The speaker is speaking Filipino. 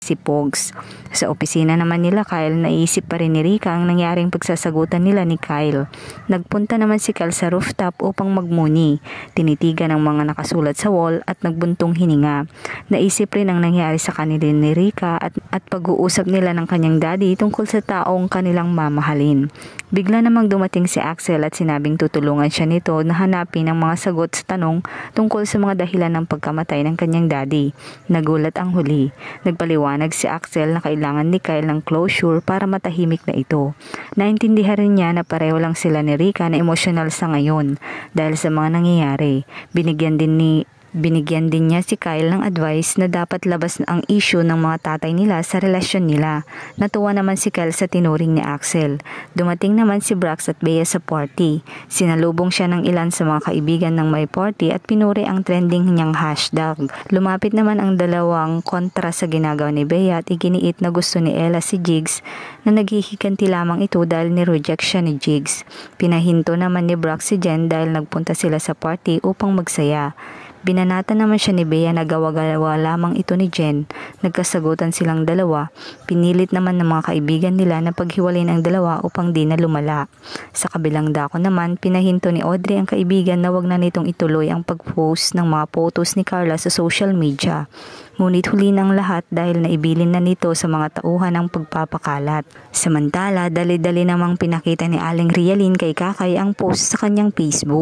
si Pogs. Sa opisina naman nila Kyle, naisip pa rin ni Rika ang nangyaring pagsasagutan nila ni Kyle. Nagpunta naman si Kyle sa rooftop upang magmuni. Tinitigan ang mga nakasulat sa wall at nagbuntong hininga. Naisip rin ang nangyari sa kanila ni Rika at pag-uusap nila ng kanyang daddy tungkol sa taong kanilang mamahalin. Bigla namang dumating si Axel at sinabing tutulungan siya nito na hanapin ang mga sagot sa tanong tungkol sa mga dahilan ng pagkamatay ng kanyang daddy. Nagulat ang huli. Nagpaliwanag si Axel na kailangan ni Kyle ng closure para matahimik na ito. Naintindihan rin niya na pareho lang sila ni Rika na emosyonal sa ngayon dahil sa mga nangyayari. Binigyan din niya si Kyle ng advice na dapat labas ang issue ng mga tatay nila sa relasyon nila. Natuwa naman si Kyle sa tinuring ni Axel. Dumating naman si Brax at Bea sa party. Sinalubong siya ng ilan sa mga kaibigan ng may party at pinuri ang trending niyang hashtag. Lumapit naman ang dalawang kontra sa ginagawa ni Bea at iginiit na gusto ni Ella si Jigs na naghihiganti lamang ito dahil ni-reject siya ni Jigs. Pinahinto naman ni Brax si Jen dahil nagpunta sila sa party upang magsaya. Binanata naman siya ni Bea na gawa-gawa lamang ito ni Jen. Nagkasagutan silang dalawa. Pinilit naman ng mga kaibigan nila na paghiwalayin ang dalawa upang di na lumala. Sa kabilang dako naman, pinahinto ni Audrey ang kaibigan na wag na nitong ituloy ang pag-post ng mga photos ni Carla sa social media. Ngunit huli ng lahat dahil naibilin na nito sa mga tauhan ng pagpapakalat. Samantala, dali-dali namang pinakita ni Aling Rialin kay Kakay ang post sa kanyang Facebook.